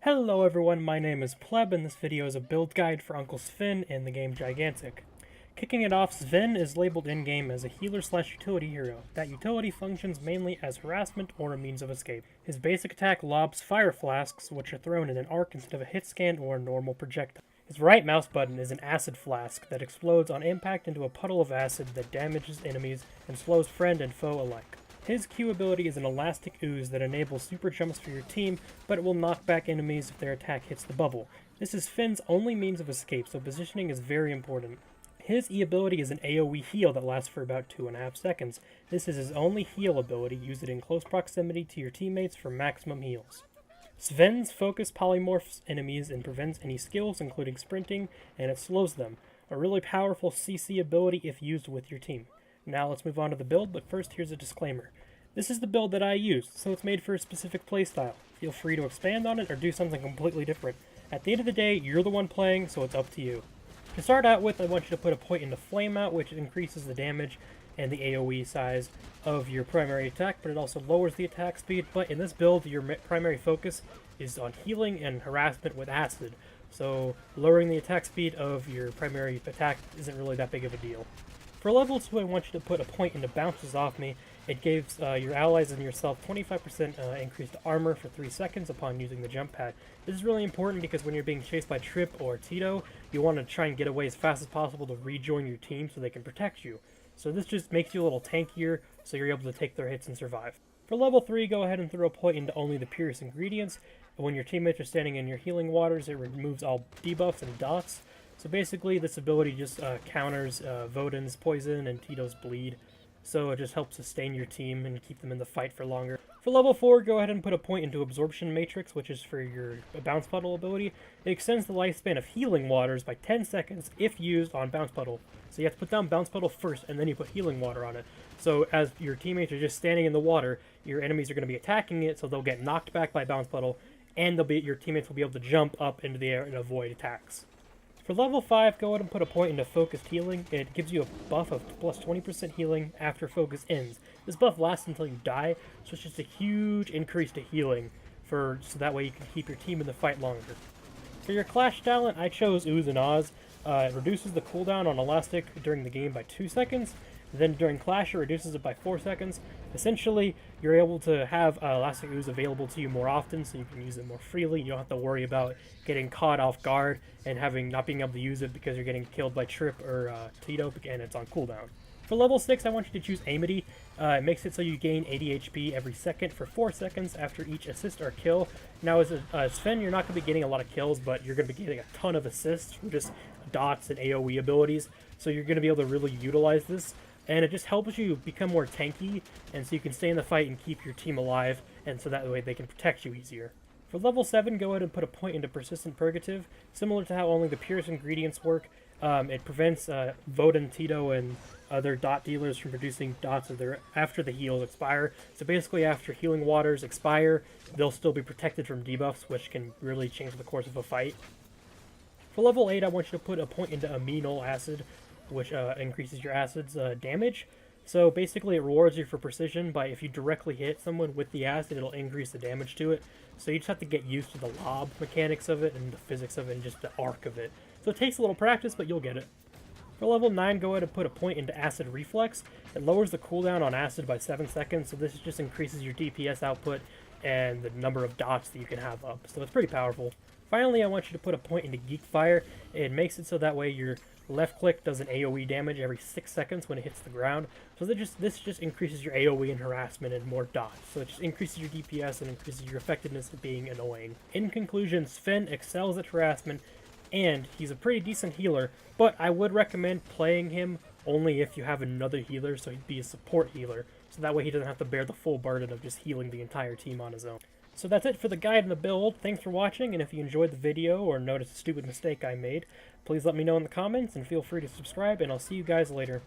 Hello everyone, my name is Pleb, and this video is a build guide for Uncle Sven in the game Gigantic. Kicking it off, Sven is labeled in-game as a healer/utility hero. That utility functions mainly as harassment or a means of escape. His basic attack lobs fire flasks, which are thrown in an arc instead of a hit scan or a normal projectile. His right mouse button is an acid flask that explodes on impact into a puddle of acid that damages enemies and slows friend and foe alike. His Q ability is an elastic ooze that enables super jumps for your team, but it will knock back enemies if their attack hits the bubble. This is Sven's only means of escape, so positioning is very important. His E ability is an AoE heal that lasts for about 2.5 seconds. This is his only heal ability. Use it in close proximity to your teammates for maximum heals. Sven's focus polymorphs enemies and prevents any skills, including sprinting, and it slows them. A really powerful CC ability if used with your team. Now let's move on to the build, but first here's a disclaimer. This is the build that I used, so it's made for a specific playstyle. Feel free to expand on it or do something completely different. At the end of the day, you're the one playing, so it's up to you. To start out with, I want you to put a point into Flame Out, which increases the damage and the AoE size of your primary attack, but it also lowers the attack speed. But in this build, your primary focus is on healing and harassment with acid, so lowering the attack speed of your primary attack isn't really that big of a deal. For level 2, I want you to put a point into Bounces Off Me. It gives your allies and yourself 25% increased armor for 3 seconds upon using the jump pad. This is really important because when you're being chased by Trip or Tito, you want to try and get away as fast as possible to rejoin your team so they can protect you. So this just makes you a little tankier, so you're able to take their hits and survive. For level 3, go ahead and throw a point into only the Pierce ingredients. When your teammates are standing in your healing waters, it removes all debuffs and dots. So basically, this ability just counters Voden's poison and Tito's bleed. So it just helps sustain your team and keep them in the fight for longer. For level 4, go ahead and put a point into Absorption Matrix, which is for your Bounce Puddle ability. It extends the lifespan of Healing Waters by 10 seconds if used on Bounce Puddle. So you have to put down Bounce Puddle first, and then you put Healing Water on it. So as your teammates are just standing in the water, your enemies are going to be attacking it, so they'll get knocked back by Bounce Puddle, and your teammates will be able to jump up into the air and avoid attacks. For level 5, go ahead and put a point into Focused Healing. It gives you a buff of plus 20% healing after focus ends. This buff lasts until you die, so it's just a huge increase to healing, so that way you can keep your team in the fight longer. For your Clash talent, I chose Ooze and Oz. It reduces the cooldown on Elastic during the game by 2 seconds. Then during Clash, it reduces it by 4 seconds. Essentially, you're able to have Elastic Ooze available to you more often, so you can use it more freely. You don't have to worry about getting caught off guard and not being able to use it because you're getting killed by Trip or Tito, and it's on cooldown. For level 6, I want you to choose Amity. It makes it so you gain 80 HP every second for 4 seconds after each assist or kill. Now, as Sven, you're not going to be getting a lot of kills, but you're going to be getting a ton of assists from just dots and AoE abilities, so you're going to be able to really utilize this. And it just helps you become more tanky, and so you can stay in the fight and keep your team alive, and so that way they can protect you easier. For level 7, go ahead and put a point into Persistent Purgative. Similar to how only the Pierce ingredients work, it prevents Voden, Tito, and other dot dealers from producing dots after the heals expire. So basically, after healing waters expire, they'll still be protected from debuffs, which can really change the course of a fight. For level 8, I want you to put a point into Aminal Acid, which increases your acid's damage. So basically it rewards you for precision by if you directly hit someone with the acid, it'll increase the damage to it. So you just have to get used to the lob mechanics of it and the physics of it and just the arc of it. So it takes a little practice, but you'll get it. For level 9, go ahead and put a point into Acid Reflex. It lowers the cooldown on acid by 7 seconds, so this just increases your DPS output and the number of dots that you can have up. So it's pretty powerful. Finally, I want you to put a point into Geek Fire. It makes it so that way your left click does an AoE damage every 6 seconds when it hits the ground. So this just increases your AoE and harassment and more dots. So it just increases your DPS and increases your effectiveness of being annoying. In conclusion, Sven excels at harassment, and he's a pretty decent healer, but I would recommend playing him only if you have another healer, so he'd be a support healer. So that way he doesn't have to bear the full burden of just healing the entire team on his own. So that's it for the guide and the build. Thanks for watching, and if you enjoyed the video or noticed a stupid mistake I made, please let me know in the comments, and feel free to subscribe, and I'll see you guys later.